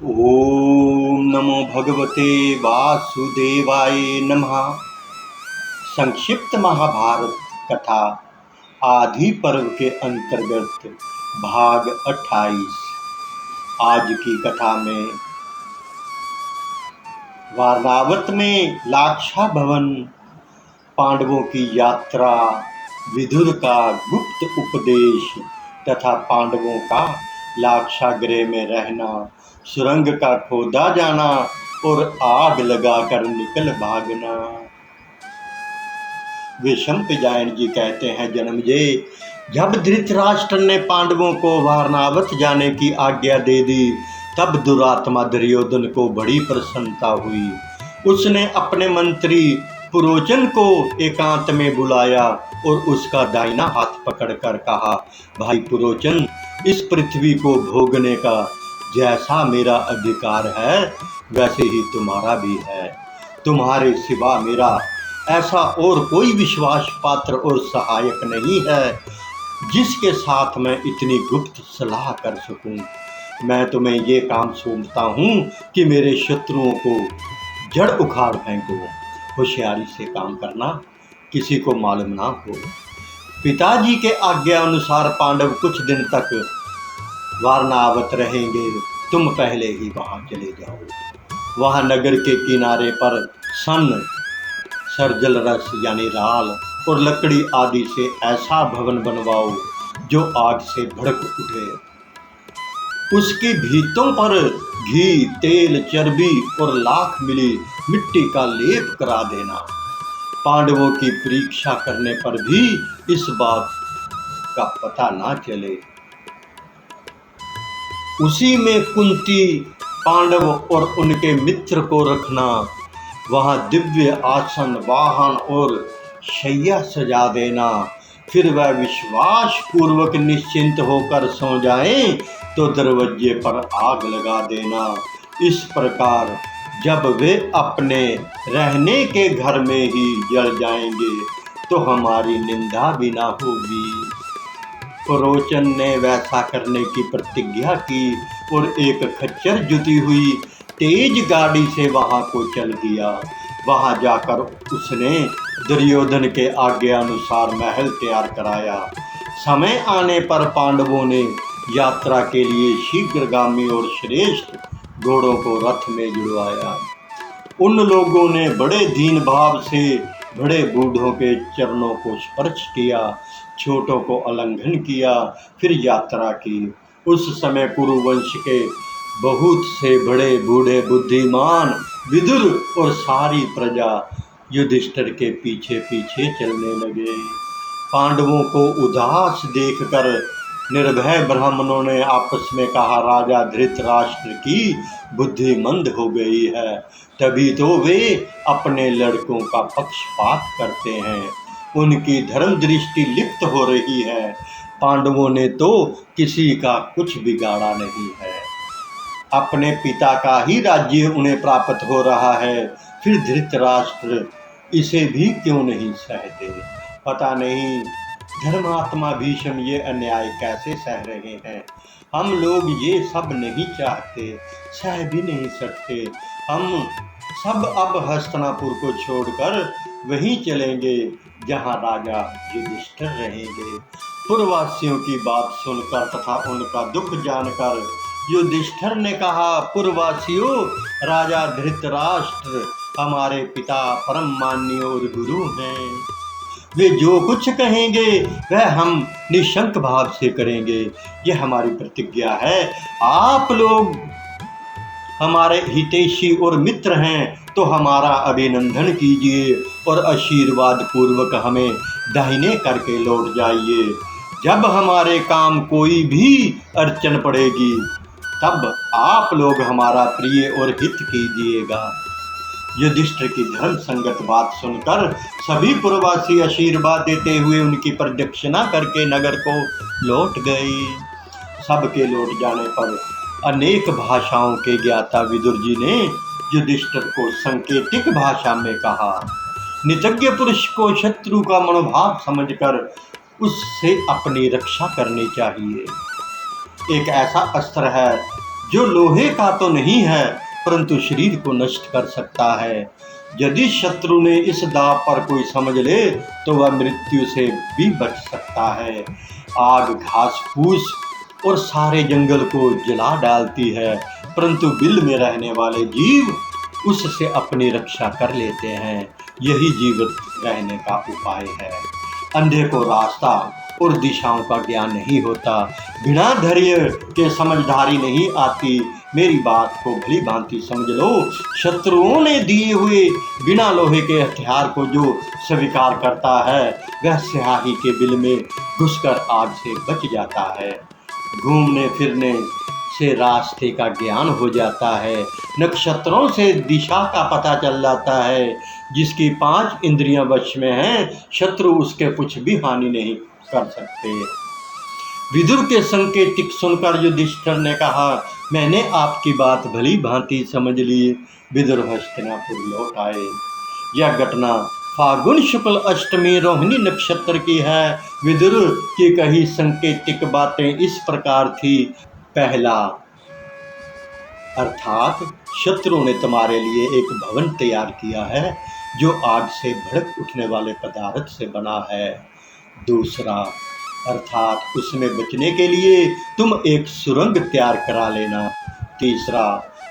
ओम नमो भगवते वासुदेवाय नमः। संक्षिप्त महाभारत कथा आदि पर्व के अंतर्गत भाग 28। आज की कथा में वारणावत में लाक्षा भवन, पांडवों की यात्रा, विदुर का गुप्त उपदेश तथा पांडवों का लाक्षागृह में रहना, सुरंग का खोदा जाना और आग लगाकर निकल भागना। विषमपिजायन जी कहते हैं, जन्मजय, जब धृतराष्ट्र ने पांडवों को वारणावत जाने की आज्ञा दे दी, तब दुरात्मा दुर्योधन को बड़ी प्रसन्नता हुई। उसने अपने मंत्री पुरोचन को एकांत में बुलाया और उसका दाहिना हाथ पकड़कर कहा, भाई पुरोचन, इस पृथ्वी को भोगने का जैसा मेरा अधिकार है वैसे ही तुम्हारा भी है। तुम्हारे सिवा मेरा ऐसा और कोई विश्वास पात्र और सहायक नहीं है जिसके साथ मैं इतनी गुप्त सलाह कर सकूं। मैं तुम्हें ये काम सौंपता हूँ कि मेरे शत्रुओं को जड़ उखाड़ फेंको। होशियारी से काम करना, किसी को मालूम ना हो। पिताजी के आज्ञा अनुसार पांडव कुछ दिन तक वारणावत रहेंगे। तुम पहले ही वहां चले जाओ। वहां नगर के किनारे पर सन, सरजल रस यानी राल और लकड़ी आदि से ऐसा भवन बनवाओ जो आग से भड़क उठे। उसकी भीतों पर घी, तेल, चर्बी और लाख मिली मिट्टी का लेप करा देना। पांडवों की परीक्षा करने पर भी इस बात का पता ना चले। उसी में कुंती, पांडव और उनके मित्र को रखना। वहां दिव्य आसन, वाहन और शैया सजा देना। फिर वह विश्वास पूर्वक निश्चिंत होकर सो जाएं तो दरवाजे पर आग लगा देना। इस प्रकार जब वे अपने रहने के घर में ही जल जाएंगे तो हमारी निंदा भी ना होगी। पुरोचन ने वैसा करने की प्रतिज्ञा की और एक खच्चर जुती हुई तेज गाड़ी से वहां को चल दिया। वहां जाकर उसने दुर्योधन के आज्ञा अनुसार महल तैयार कराया। समय आने पर पांडवों ने यात्रा के लिए शीघ्रगामी और श्रेष्ठ घोड़ों को रथ में जुड़वाया। उन लोगों ने बड़े दीन भाव से बड़े बूढ़ों के चरणों को स्पर्श किया, छोटों को आलिंगन किया, फिर यात्रा की। उस समय कुरुवंश के बहुत से बड़े बूढ़े बुद्धिमान विदुर और सारी प्रजा युधिष्ठिर के पीछे पीछे चलने लगे। पांडवों को उदास देखकर निर्भय ब्राह्मणों ने आपस में कहा, राजा धृतराष्ट्र की बुद्धि मंद हो गई है, तभी तो वे अपने लड़कों का पक्षपात करते हैं। उनकी धर्म दृष्टि लिप्त हो रही है। पांडवों ने तो किसी का कुछ बिगाड़ा नहीं है। अपने पिता का ही राज्य उन्हें प्राप्त हो रहा है, फिर धृतराष्ट्र इसे भी क्यों नहीं सहते। पता नहीं धर्मात्मा भीष्म ये अन्याय कैसे सह रहे हैं। हम लोग ये सब नहीं चाहते, सह भी नहीं सकते। हम सब अब हस्तिनापुर को छोड़कर वहीं चलेंगे जहां राजा युधिष्ठिर रहेंगे। पुरवासियों की बात सुनकर तथा उनका दुख जानकर युधिष्ठिर ने कहा, पुरवासियों, राजा धृतराष्ट्र हमारे पिता परम मान्य और गुरु हैं। वे जो कुछ कहेंगे वह हम निशंक भाव से करेंगे। यह हमारी प्रतिज्ञा है। आप लोग हमारे हितैषी और मित्र हैं तो हमारा अभिनंदन कीजिए और आशीर्वाद पूर्वक हमें दाहिने करके लौट जाइए। जब हमारे काम कोई भी अड़चन पड़ेगी तब आप लोग हमारा प्रिय और हित कीजिएगा। युधिष्ठिर की धर्म संगत बात सुनकर सभी पुरवासी आशीर्वाद देते हुए उनकी प्रदक्षिणा करके नगर को लौट गए। सबके लौट जाने पर अनेक भाषाओं के ज्ञाता विदुर जी ने युधिष्ठिर को सांकेतिक भाषा में कहा, नितज्ञ पुरुष को शत्रु का मनोभाव समझकर उससे अपनी रक्षा करनी चाहिए। एक ऐसा अस्त्र है जो लोहे का तो नहीं है परंतु शरीर को नष्ट कर सकता है। यदि शत्रु ने इस दाव पर कोई समझ ले तो वह मृत्यु से भी बच सकता है। आग घास फूस और सारे जंगल को जला डालती है, परंतु बिल में रहने वाले जीव उससे अपनी रक्षा कर लेते हैं। यही जीवित रहने का उपाय है। अंधे को रास्ता और दिशाओं का ज्ञान नहीं होता, बिना धैर्य के समझदारी नहीं आती। मेरी बात को भली भांति समझ लो। शत्रुओं ने दिए हुए बिना लोहे के हथियार को जो स्वीकार करता है वह स्याही के बिल में घुसकर आग से बच जाता है। घूमने फिरने से रास्ते का ज्ञान हो जाता है, नक्षत्रों से दिशा का पता चल जाता है। जिसकी 5 इंद्रियां वश में हैं, शत्रु उसके कुछ भी हानि नहीं कर सकते। विदुर के संकेतिक सुनकर युधिष्ठिर ने कहा, मैंने आपकी बात भली भांति समझ ली। विदुर हस्तिनापुर लौट आए। यह घटना फागुन शुक्ल अष्टमी रोहिणी नक्षत्र की है। विदुर की कही संकेतिक बातें इस प्रकार थी। पहला, अर्थात शत्रु ने तुम्हारे लिए एक भवन तैयार किया है जो आग से भड़क उठने वाले पदार्थ से बना है। दूसरा, अर्थात उसमें बचने के लिए तुम एक सुरंग तैयार करा लेना। तीसरा,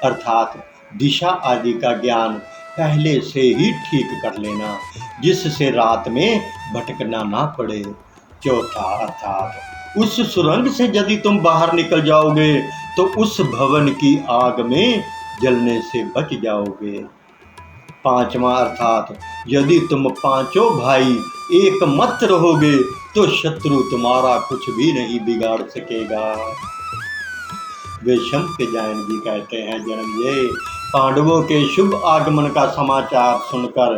अर्थात दिशा आदि का ज्ञान पहले से ही ठीक कर लेना जिससे रात में भटकना ना पड़े। चौथा, अर्थात उस सुरंग से यदि तुम बाहर निकल जाओगे तो उस भवन की आग में जलने से बच जाओगे। पांचवा, अर्थात यदि तुम पांचों भाई एक मत रहोगे तो शत्रु तुम्हारा कुछ भी नहीं बिगाड़ सकेगा। वेशम के जैन जी कहते हैं, जन्मेजय पांडवों के शुभ आगमन का समाचार सुनकर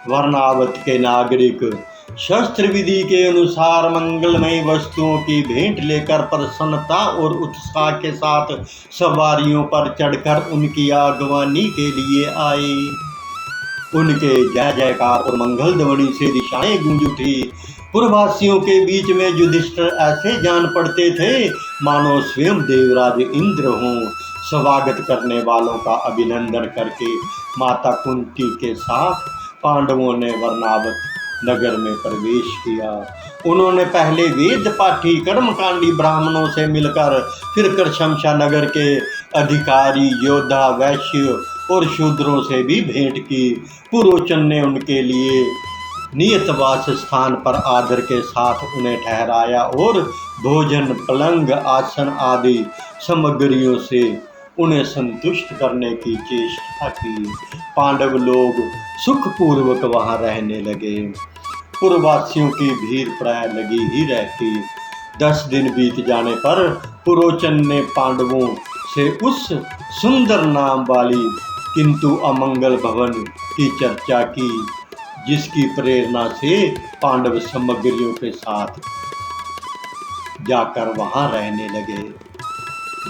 वर्णावत के नागरिक शस्त्र विधि के अनुसार मंगलमय वस्तुओं की भेंट लेकर प्रसन्नता और उत्साह के साथ सवारियों पर चढ़कर उनकी आगवानी के लिए आए। उनके जय जयकार और मंगल ध्वनि से दिशाएं गूंज उठी। पूर्ववासियों के बीच में युधिष्ठिर ऐसे जान पड़ते थे मानो स्वयं देवराज इंद्र हों। स्वागत करने वालों का अभिनंदन करके माता कुंती के साथ पांडवों ने वर्णावत नगर में प्रवेश किया। उन्होंने पहले वेद पाठी कर्मकांडी ब्राह्मणों से मिलकर फिर कृशंसा नगर के अधिकारी योद्धा वैश्य और शूद्रों से भी भेंट की। पुरोचन ने उनके लिए नियत वास स्थान पर आदर के साथ उन्हें ठहराया और भोजन पलंग आसन आदि सामग्रियों से उन्हें संतुष्ट करने की चेष्टा की। पांडव लोग सुखपूर्वक वहां रहने लगे। पूर्ववासियों की भीड़ प्राय लगी ही रहती। 10 दिन बीत जाने पर पुरोचन ने पांडवों से उस सुंदर नाम वाली किंतु अमंगल भवन की चर्चा की जिसकी प्रेरणा से पांडव सामग्रियों के साथ जाकर वहां रहने लगे।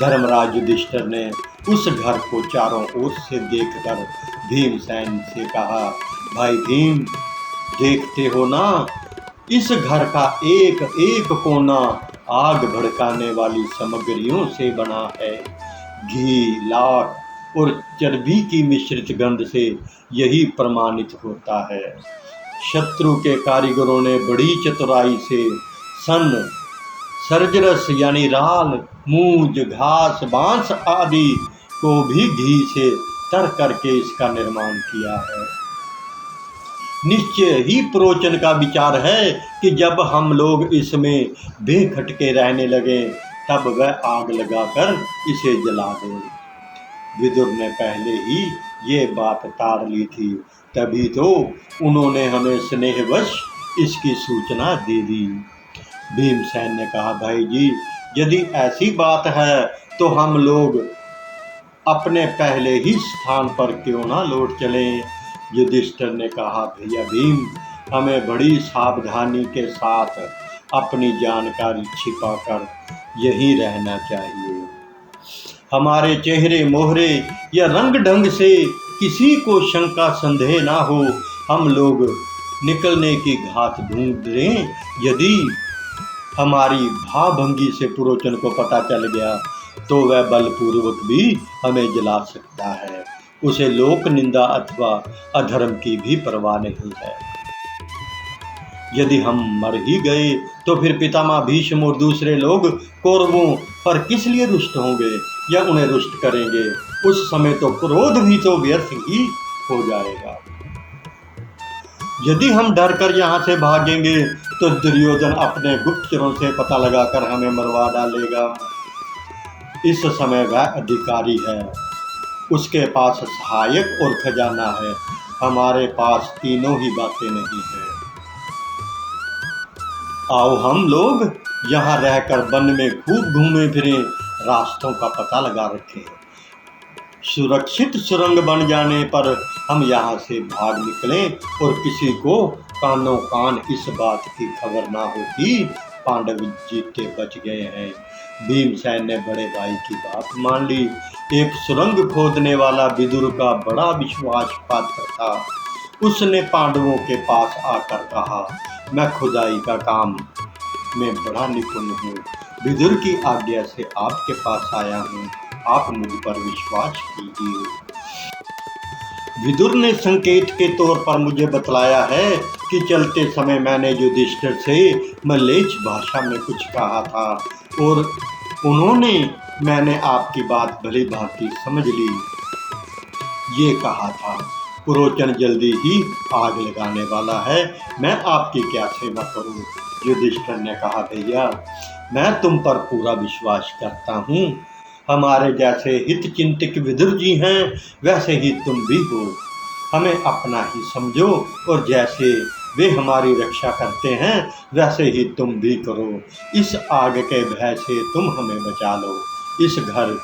धर्मराज युधिष्ठिर ने उस घर को चारों ओर से देखकर भीमसेन से कहा, भाई भीम, देखते हो ना, इस घर का एक एक कोना आग भड़काने वाली सामग्रियों से बना है। घी, लाख और चर्बी की मिश्रित गंध से यही प्रमाणित होता है। शत्रु के कारीगरों ने बड़ी चतुराई से सन, सर्जरस यानी राल, मूंज, घास, बांस आदि को भी घी से तर करके इसका निर्माण किया है। निश्चय ही पुरोचन का विचार है कि जब हम लोग इसमें बेखटके रहने लगे तब वह आग लगाकर इसे जला दे। विदुर ने पहले ही ये बात ताड़ ली थी, तभी तो उन्होंने हमें स्नेहवश इसकी सूचना दे दी। भीमसेन ने कहा, भाई जी, यदि ऐसी बात है तो हम लोग अपने पहले ही स्थान पर क्यों ना लौट चलें। युधिष्ठिर ने कहा, भैया भीम, हमें बड़ी सावधानी के साथ अपनी जानकारी छिपाकर यहीं रहना चाहिए। हमारे चेहरे मोहरे या रंग ढंग से किसी को शंका संदेह ना हो। हम लोग निकलने की घात ढूंढ लें। यदि हमारी भावभंगी से पुरोचन को पता चल गया तो वह बलपूर्वक भी हमें जला सकता है। उसे लोक निंदा अथवा अधर्म की भी परवाह नहीं है। यदि हम मर ही गए तो फिर पितामह भीष्म और दूसरे लोग कौरवों पर किस लिए रुष्ट होंगे या उन्हें रुष्ट करेंगे? उस समय तो क्रोध भी तो व्यर्थ ही हो जाएगा। यदि हम डर कर यहाँ से भागेंगे तो दुर्योधन अपने गुप्तचरों से पता लगाकर हमें मरवा डालेगा। इस समय वह अधिकारी है, उसके पास सहायक और खजाना है, हमारे पास तीनों ही बातें नहीं है। आओ हम लोग यहाँ रहकर वन में खूब घूमे फिरें, रास्तों का पता लगा रखें। सुरक्षित सुरंग बन जाने पर हम यहाँ से भाग निकलें और किसी को कानों कान इस बात की खबर ना हो कि पांडव जीते बच गए हैं। भीमसेन ने बड़े भाई की बात मान ली। एक सुरंग खोदने वाला विदुर का बड़ा विश्वास पात्र था। उसने पांडवों के पास आकर कहा, मैं खुदाई का काम में बड़ा निपुण हूँ, विदुर की आज्ञा से आपके पास आया हूँ, आप मुझ पर विश्वास कीजिए। विदुर ने संकेत के तौर पर मुझे बतलाया है कि चलते समय मैंने युधिष्ठिर से मलेच्छ भाषा में कुछ कहा था और उन्होंने मैंने आपकी बात भली भांति समझ ली, ये कहा था। पुरोचन जल्दी ही आग लगाने वाला है, मैं आपकी क्या सेवा करूं? युधिष्ठिर ने कहा, भैया मैं तुम पर पूरा विश्वास करता हूँ। हमारे जैसे हित चिंतक विदुर जी हैं वैसे ही तुम भी हो। हमें अपना ही समझो और जैसे वे हमारी रक्षा करते हैं वैसे ही तुम भी करो। इस आग के भय से तुम हमें बचा लो। इस घर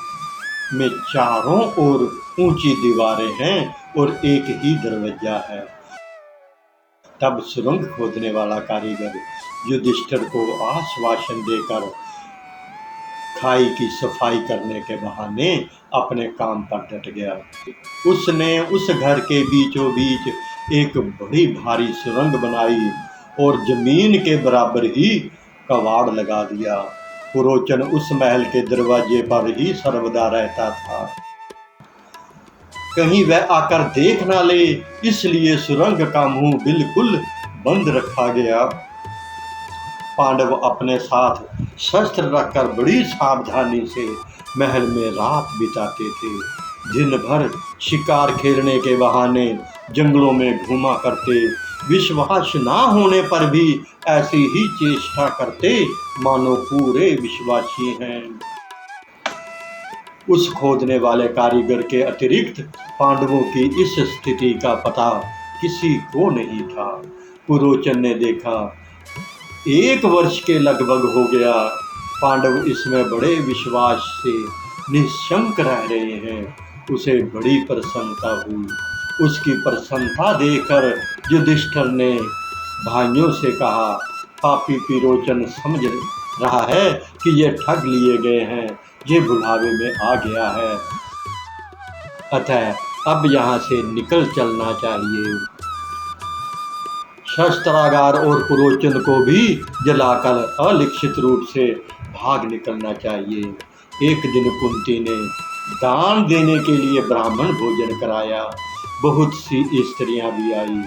में चारों ओर ऊंची दीवारें हैं और एक ही दरवाजा है। तब सुरंग खोदने वाला कारीगर युधिष्ठिर को आश्वासन देकर खाई की सफाई करने के बहाने अपने काम पर डट गया। उसने उस घर के बीचों बीच एक बड़ी भारी सुरंग बनाई और जमीन के बराबर ही कबाड़ लगा दिया। पुरोचन उस महल के दरवाजे पर ही सर्वदा रहता था, कहीं वह आकर देख ना ले, इसलिए सुरंग का मुंह बिल्कुल बंद रखा गया। पांडव अपने साथ शस्त्र रखकर बड़ी सावधानी से महल में रात बिताते थे। दिन भर शिकार खेलने के बहाने जंगलों में घूमा करते, विश्वास ना होने पर भी ऐसी ही चेष्टा करते मानो पूरे विश्वासी हैं। उस खोदने वाले कारीगर के अतिरिक्त पांडवों की इस स्थिति का पता किसी को नहीं था। पुरोचन ने देखा 1 वर्ष के लगभग हो गया, पांडव इसमें बड़े विश्वास से निशंक रह रहे हैं। उसे बड़ी प्रसन्नता हुई। उसकी प्रसन्नता देखकर युधिष्ठिर ने भाइयों से कहा, पापी पुरोचन समझ रहा है कि ये ठग लिए गए हैं, ये बुलावे में आ गया है, अतः अब यहाँ से निकल चलना चाहिए। शस्त्रागार और पुरोचन को भी जलाकर अलिखित रूप से भाग निकलना चाहिए। एक दिन कुंती ने दान देने के लिए ब्राह्मण भोजन कराया। बहुत सी स्त्रियां भी आई।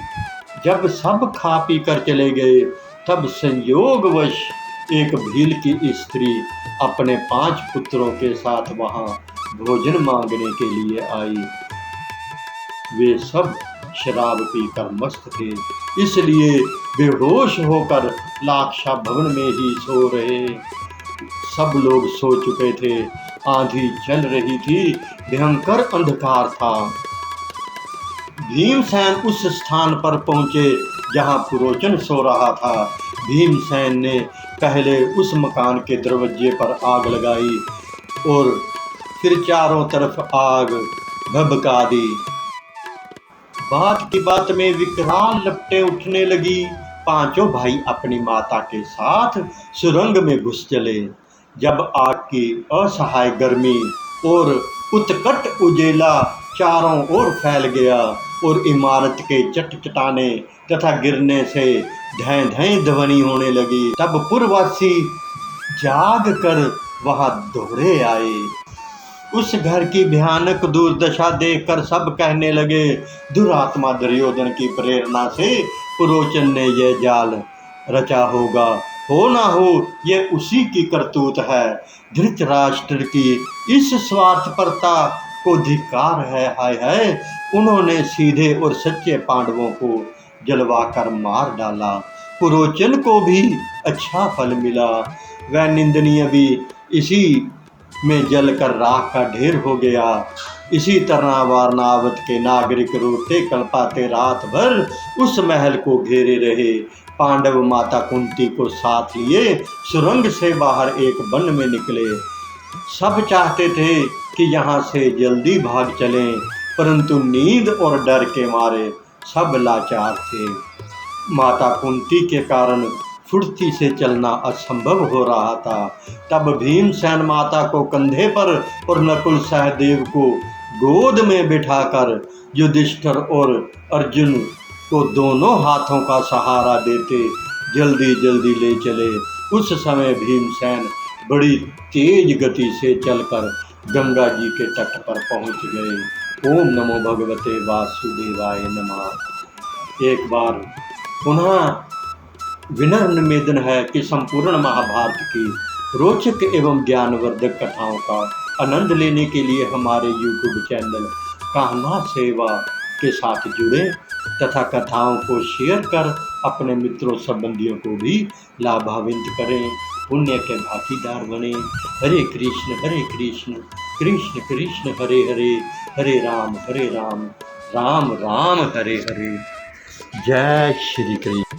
जब सब खा पी कर चले गए तब संयोगवश एक भील की स्त्री अपने 5 पुत्रों के साथ वहां भोजन मांगने के लिए आई। वे सब शराब पीकर मस्त थे, इसलिए बेहोश होकर लाक्षा भवन में ही सो रहे। सब लोग सो चुके थे। आंधी चल रही थी, भयंकर अंधकार था। भीमसेन उस स्थान पर पहुंचे जहां पुरोचन सो रहा था। भीमसेन ने पहले उस मकान के दरवाजे पर आग लगाई और फिर चारों तरफ आग भभका दी। बात की बात में विकराल लपटें उठने लगी। पांचों भाई अपनी माता के साथ सुरंग में घुस चले। जब आग की असहाय गर्मी और उत्कट उजेला चारों ओर फैल गया और इमारत के चटचटाने तथा गिरने से ढैं ढैं ध्वनि होने लगी, तब पुरवासी जाग कर वहां दौड़े आए। उस घर की भयानक दुर्दशा देखकर सब कहने लगे, दुरात्मा दुर्योधन की प्रेरणा से पुरोचन ने यह जाल रचा होगा, हो ना हो ये उसी की करतूत है। धृतराष्ट्र की इस स्वार्थपरता को धिक्कार है। हाय हाय, उन्होंने सीधे और सच्चे पांडवों को जलवाकर मार डाला। पुरोचन को भी अच्छा फल मिला, वह निंदनीय भी इसी में जलकर राख का ढेर हो गया। इसी तरह वारनावत के नागरिक रोते कल्पाते रात भर उस महल को घेरे रहे। पांडव माता कुंती को साथ लिए सुरंग से बाहर एक वन में निकले। सब चाहते थे कि यहाँ से जल्दी भाग चलें, परंतु नींद और डर के मारे सब लाचार थे। माता कुंती के कारण फुर्ती से चलना असंभव हो रहा था। तब भीमसेन माता को कंधे पर और नकुल सहदेव को गोद में बिठाकर युधिष्ठिर और अर्जुन को दोनों हाथों का सहारा देते जल्दी जल्दी ले चले। उस समय भीमसेन बड़ी तेज गति से चलकर गंगा जी के तट पर पहुंच गए। ओम नमो भगवते वासुदेवाय नमः। एक बार पुनः विनम्र निवेदन है कि संपूर्ण महाभारत की रोचक एवं ज्ञानवर्धक कथाओं का आनंद लेने के लिए हमारे YouTube चैनल कान्हा सेवा के साथ जुड़े तथा कथाओं को शेयर कर अपने मित्रों संबंधियों को भी लाभान्वित करें, पुण्य के भागीदार बने। हरे कृष्ण कृष्ण कृष्ण हरे हरे, हरे राम राम राम हरे हरे। जय श्री कृष्ण।